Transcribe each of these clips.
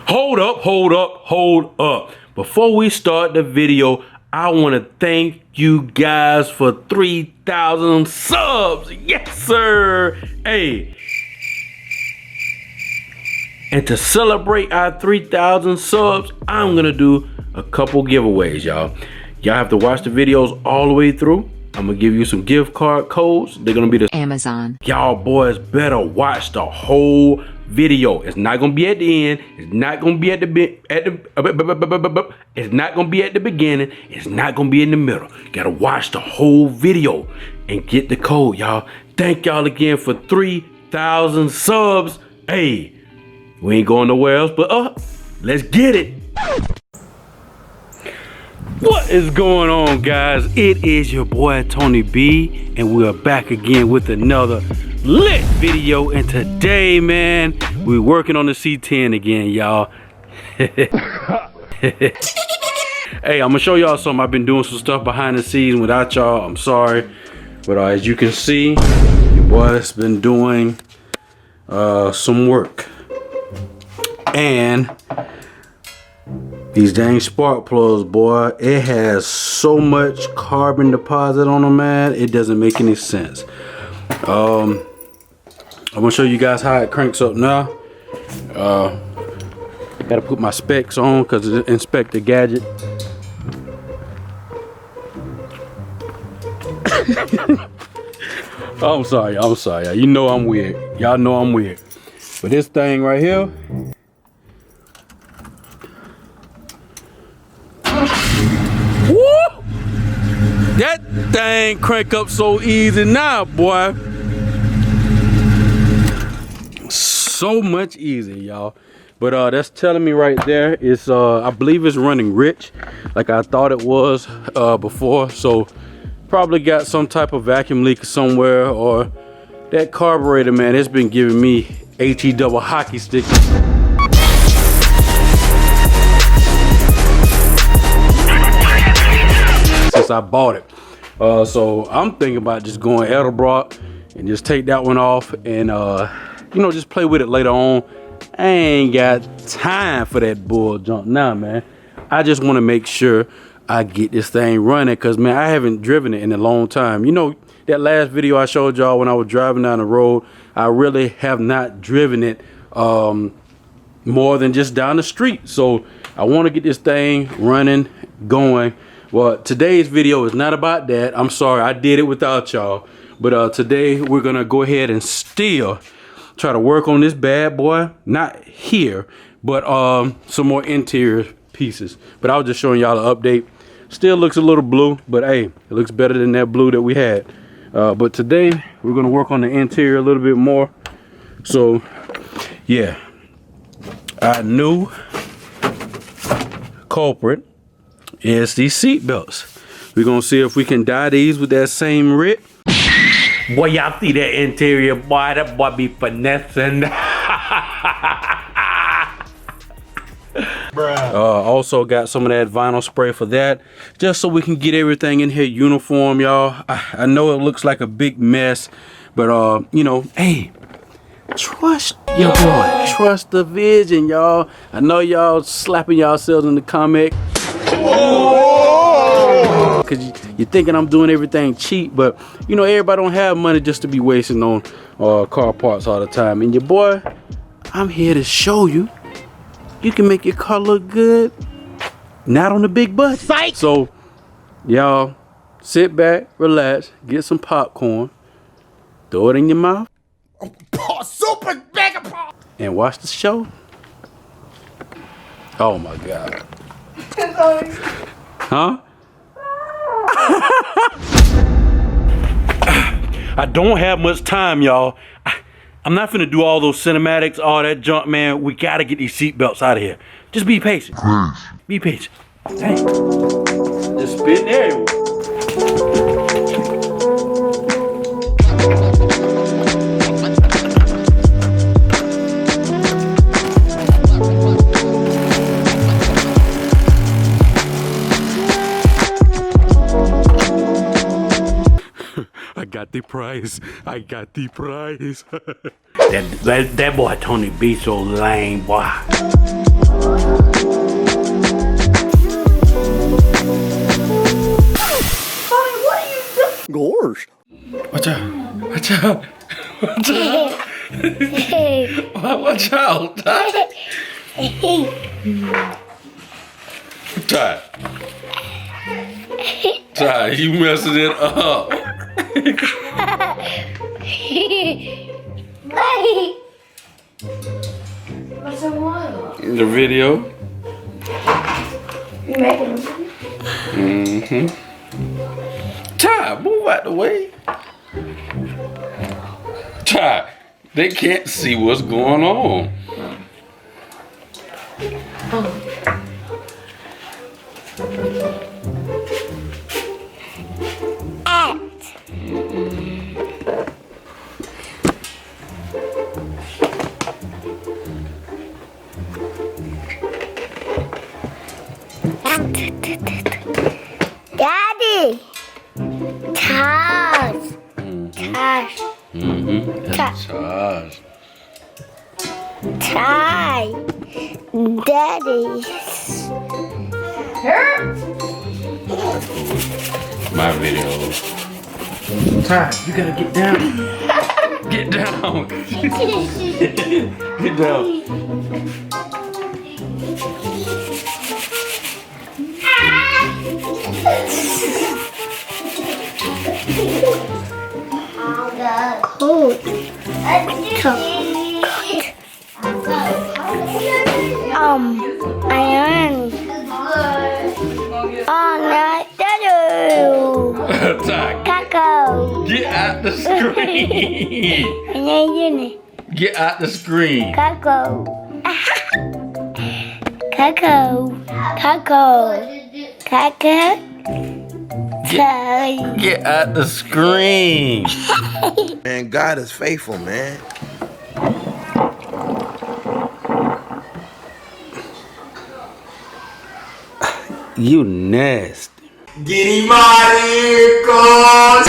Hold up. Before we start the video, I want to thank you guys for 3,000 subs. Yes, sir. Hey. And to celebrate our 3,000 subs, I'm going to do a couple giveaways, y'all. Y'all have to watch the videos all the way through. I'm going to give you some gift card codes. They're going to be the Amazon. Y'all boys better watch the whole video. It's not going to be at the end. It's not going to be it's not going to be at the beginning. It's not going to be in the middle. You got to watch the whole video and get the code, y'all. Thank y'all again for 3,000 subs. Hey, we ain't going nowhere else but let's get it. What is going on, guys? It is your boy Tony B, and we are back again with another lit video. And today, man, we're working on the C10 again, y'all. Hey, I'm gonna show y'all something. I've been doing some stuff behind the scenes without y'all. I'm sorry, but as you can see, your boy's been doing some work. And these dang spark plugs, boy, it has so much carbon deposit on them, man. It doesn't make any sense. I'm gonna show you guys how it cranks up now. Gotta put my specs on because it's inspect the gadget. I'm sorry. You know I'm weird. Y'all know I'm weird. But this thing right here, woo! That thing crank up so easy now, boy. So much easier, y'all. But that's telling me right there, it's I believe it's running rich like I thought it was before. So probably got some type of vacuum leak somewhere, or that carburetor, man, it's been giving me HE double hockey stick since I bought it. So I'm thinking about just going Edelbrock and just take that one off and you know, just play with it later on. I ain't got time for that bull junk now, man. I just want to make sure I get this thing running, because man, I haven't driven it in a long time. You know, that last video I showed y'all when I was driving down the road, I really have not driven it more than just down the street. So I want to get this thing running, going. Well, today's video is not about that. I'm sorry, I did it without y'all. But today we're gonna go ahead and still try to work on this bad boy. Not here, but some more interior pieces. But I was just showing y'all an update. Still looks a little blue, but hey, it looks better than that blue that we had. But today we're gonna work on the interior a little bit more. So yeah, our new culprit is these seat belts. We're gonna see if we can dye these with that same rip. Boy, y'all see that interior, boy? That boy be finessing. Also got some of that vinyl spray for that, just so we can get everything in here uniform, y'all. I know it looks like a big mess, but you know, hey, trust your boy, trust the vision, y'all. I know y'all slapping yourselves in the comment because you're thinking I'm doing everything cheap, but you know, everybody don't have money just to be wasting on car parts all the time. And your boy, I'm here to show you you can make your car look good, not on the big budget. Psych! So y'all sit back, relax, get some popcorn, throw it in your mouth, super big, and watch the show. Oh my God. Huh? I don't have much time, y'all. I'm not finna do all those cinematics, all that junk, man. We gotta get these seat belts out of here. Just be patient. Be patient. Hey. Just spitting everywhere. I got the prize. I got the prize. that boy Tony B so lame, boy. Gosh. Watch out. Watch out. Watch out. Watch out. Ty. Ty, you messing it up. What's the one? The video. You making a video? Mm-hmm. Ty, move out the way. Ty, they can't see what's going on. Daddy! Charge! Charge! Charge. Ty! Daddy! My video. Ty, you gotta get down. Get down. Get down. Cold. Iron. Oh, no, Ty, Coco. get out the screen. Get out the screen. Coco. Coco. Coco. Coco. Get out the screen. Man, God is faithful, man. You nasty. Get him out of here, God.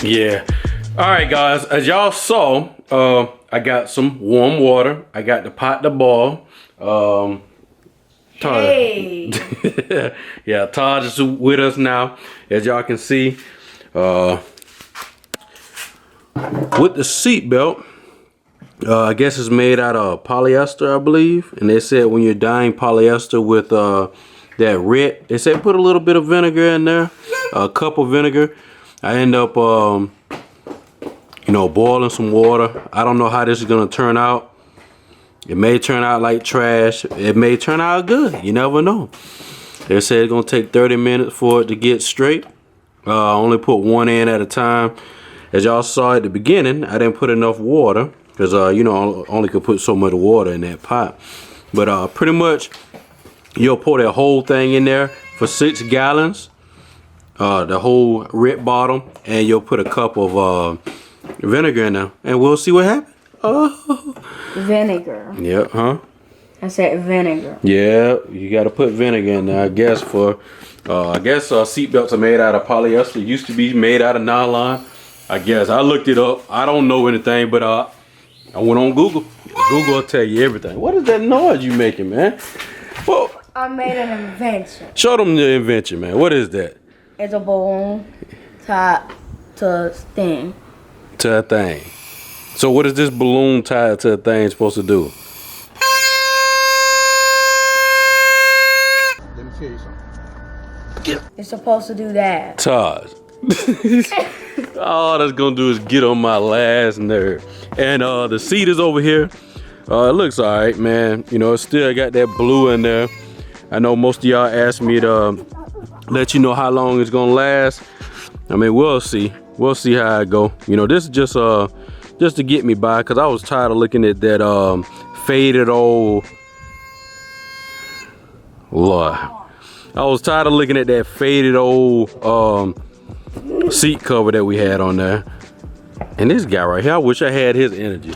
Yeah. All right, guys. As y'all saw, I got some warm water. I got the pot to boil. Hey. Yeah, Todd is with us now, as y'all can see. With the seat belt, I guess it's made out of polyester, I believe. And they said when you're dyeing polyester with that red, they said put a little bit of vinegar in there, a cup of vinegar. I end up, you know, boiling some water. I don't know how this is gonna turn out. It may turn out like trash. It may turn out good. You never know. They said it's gonna take 30 minutes for it to get straight. I only put one in at a time. As y'all saw at the beginning, I didn't put enough water because you know, I only could put so much water in that pot. But pretty much, you'll pour that whole thing in there for 6 gallons. The whole red bottom, and you'll put a cup of vinegar in there, and we'll see what happens. Oh. Vinegar. Yeah, huh? I said vinegar. Yeah, you got to put vinegar in there, I guess. For seat belts are made out of polyester. It used to be made out of nylon. I guess I looked it up. I don't know anything, but I went on Google. Google will tell you everything. What is that noise you making, man? Well, I made an invention. show them the invention, man. What is that? It's a balloon tied to a thing. To a thing. So what is this balloon tied to a thing supposed to do? Let me tell you something. It's supposed to do that. Todd. All that's gonna do is get on my last nerve. And the seat is over here. It looks alright, man. You know, it still got that blue in there. I know most of y'all asked me to let you know how long it's gonna last. I mean, we'll see. We'll see how it go. You know, this is just just to get me by, because I was tired of looking at that faded old Lord. I was tired of looking at that faded old seat cover that we had on there. And this guy right here, I wish I had his energy.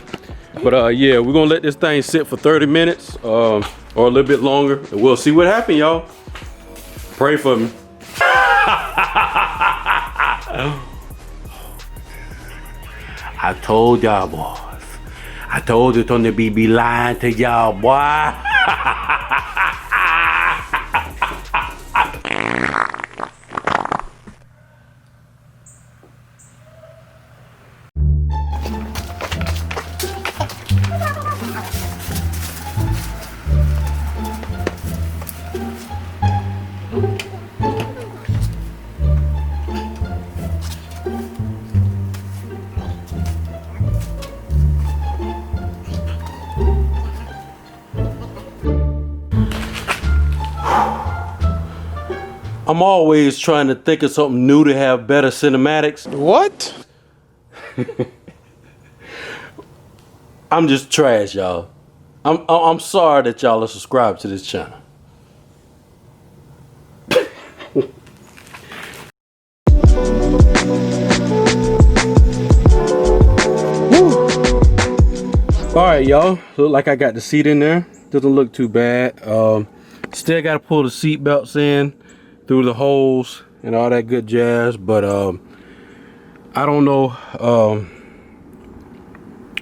But yeah, we're gonna let this thing sit for 30 minutes or a little bit longer, and we'll see what happens, y'all. Pray for me. I told y'all boys. I told you Tony B be lying to y'all, boy. I'm always trying to think of something new to have better cinematics. What? I'm just trash, y'all. I'm sorry that y'all are subscribed to this channel. All right, y'all. Look like I got the seat in there. Doesn't look too bad. Still got to pull the seat belts in through the holes and all that good jazz, but I don't know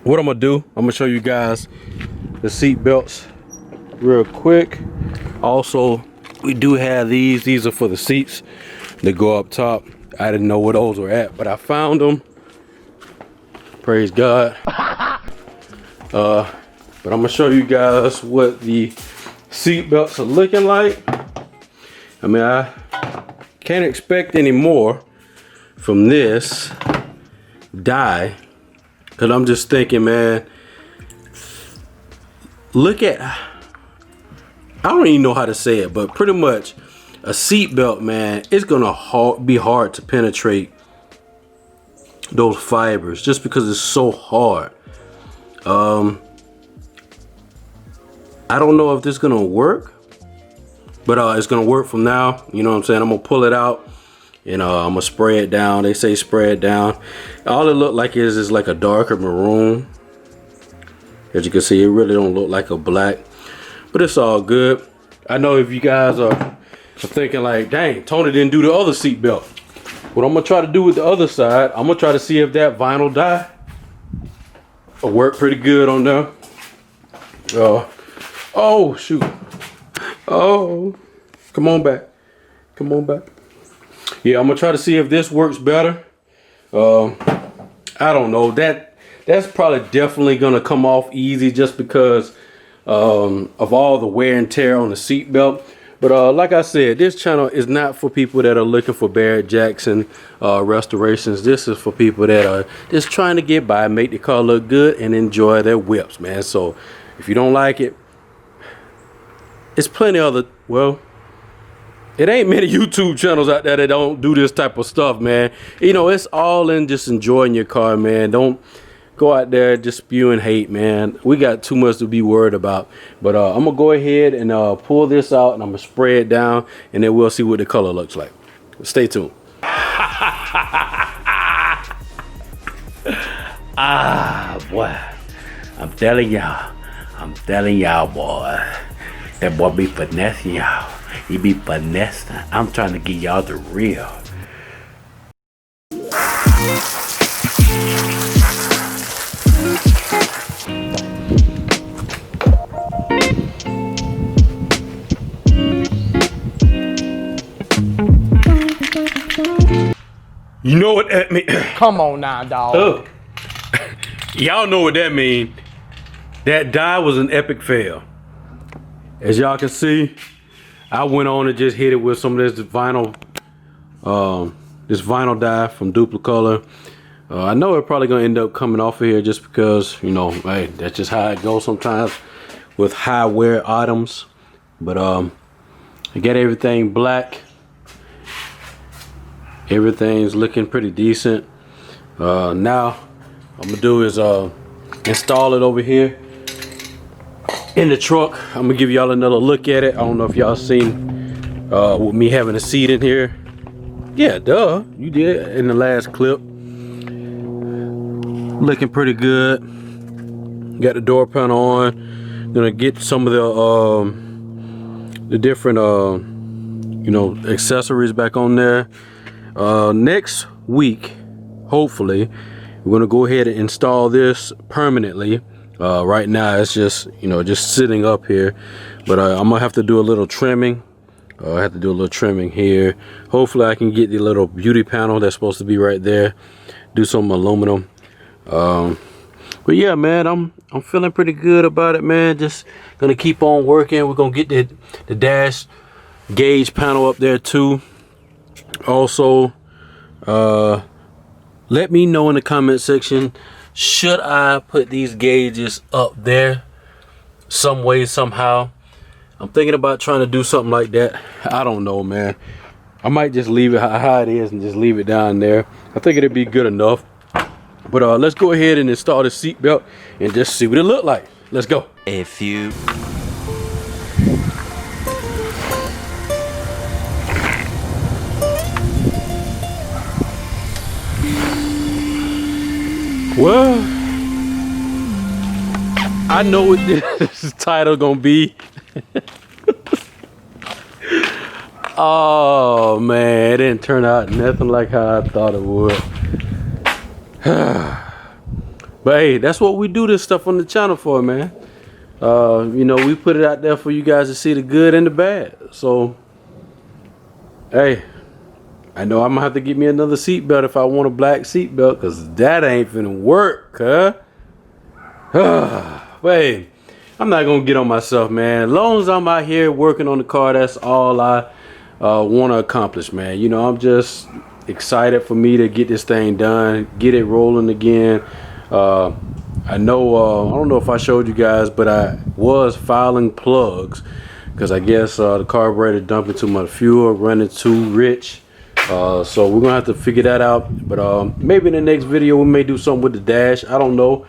what I'm gonna do. I'm gonna show you guys the seat belts real quick. Also, we do have these are for the seats that go up top. I didn't know where those were at, but I found them. Praise God. But I'm gonna show you guys what the seat belts are looking like. I mean, I can't expect any more from this die, because I'm just thinking, man, look at, I don't even know how to say it, but pretty much a seat belt, man, it's gonna be hard to penetrate those fibers just because it's so hard. I don't know if this is gonna work, but it's gonna work from now. You know what I'm saying? I'm gonna pull it out and I'm gonna spray it down. They say spray it down. All it look like is like a darker maroon. As you can see, it really don't look like a black, but it's all good. I know if you guys are thinking like, dang, Tony didn't do the other seat belt. What I'm gonna try to do with the other side, I'm gonna try to see if that vinyl dye will work pretty good on there. Oh shoot. Oh, come on back. Come on back. Yeah, I'm gonna try to see if this works better. I don't know. That's probably definitely gonna come off easy just because of all the wear and tear on the seat belt. But like I said, this channel is not for people that are looking for Barrett Jackson restorations. This is for people that are just trying to get by, make the car look good, and enjoy their whips, man. So if you don't like it, it's plenty other, well, it ain't many YouTube channels out there that don't do this type of stuff, man. You know, it's all in just enjoying your car, man. Don't go out there just spewing hate, man. We got too much to be worried about. But I'm gonna go ahead and pull this out, and I'm gonna spray it down, and then we'll see what the color looks like. Stay tuned. Ah, boy, I'm telling y'all, boy, that boy be finessing y'all. He be finessing. I'm trying to give y'all the real. You know what that mean? Come on now, dog. Oh. Y'all know what that mean. That die was an epic fail. As y'all can see, I went on and just hit it with some of this vinyl dye from Duplicolor. I know it's probably gonna end up coming off of here just because, you know, hey, that's just how it goes sometimes with high wear items. But I got everything black. Everything's looking pretty decent. Now I'm gonna do is install it over here in the truck. I'm gonna give y'all another look at it. I don't know if y'all seen with me having a seat in here. Yeah, duh, you did in the last clip. Looking pretty good. Got the door panel on. Gonna get some of the different you know, accessories back on there. Next week, hopefully, we're gonna go ahead and install this permanently. Right now it's just, you know, just sitting up here, but I'm gonna have to do a little trimming. I have to do a little trimming here. Hopefully I can get the little beauty panel that's supposed to be right there, do some aluminum. But yeah, man, I'm feeling pretty good about it, man. Just gonna keep on working. We're gonna get the dash gauge panel up there too. Also, let me know in the comment section, should I put these gauges up there some way, somehow? I'm thinking about trying to do something like that. I don't know, man. I might just leave it how it is and just leave it down there. I think it'd be good enough. But let's go ahead and install the seat belt and just see what it look like. Let's go. A few. Well, I know what this title gonna be. Oh man, it didn't turn out nothing like how I thought it would. But hey, that's what we do this stuff on the channel for, man. You know, we put it out there for you guys to see the good and the bad. So hey, I know I'm gonna have to get me another seat belt if I want a black seat belt, cause that ain't finna work, huh? Wait, I'm not gonna get on myself, man. As long as I'm out here working on the car, that's all I want to accomplish, man. You know, I'm just excited for me to get this thing done, get it rolling again. I know, I don't know if I showed you guys, but I was filing plugs because I guess the carburetor dumping too much fuel, running too rich. So we're gonna have to figure that out. But maybe in the next video we may do something with the dash. I don't know.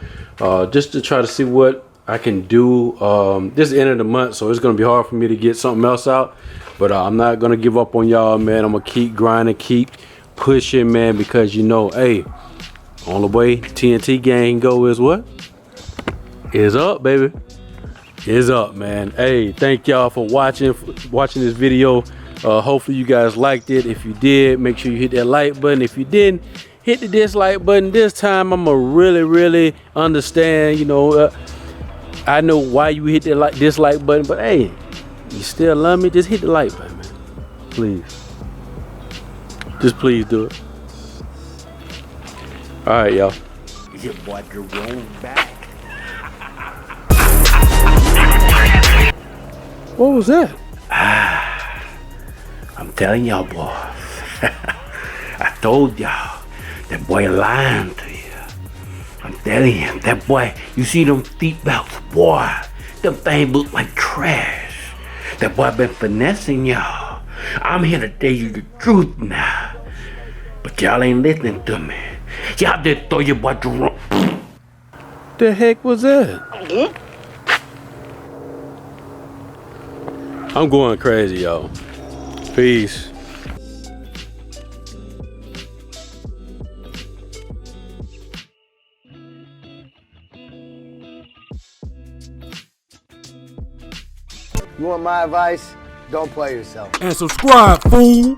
Just to try to see what I can do. This is the end of the month, so it's gonna be hard for me to get something else out. But I'm not gonna give up on y'all, man. I'm gonna keep grinding, keep pushing, man, because you know, hey, on the way TNT gang go is what? Is up, baby. Is up, man. Hey, thank y'all for watching this video. Hopefully you guys liked it. If you did, make sure you hit that like button. If you didn't, hit the dislike button. This time I'm gonna really understand, you know, I know why you hit that dislike button, but hey, you still love me, just hit the like button, man. Please. Just please do it. All right, y'all. Your boy Jerome back. What was that? I'm telling y'all, boys. I told y'all, that boy lying to you. I'm telling you, that boy, you see them seat belts, boy, them things look like trash. That boy been finessing y'all. I'm here to tell you the truth now. But y'all ain't listening to me. Y'all just throw your boy Jerome. The heck was that? I'm going crazy, y'all. Peace. You want my advice? Don't play yourself. And subscribe, fool.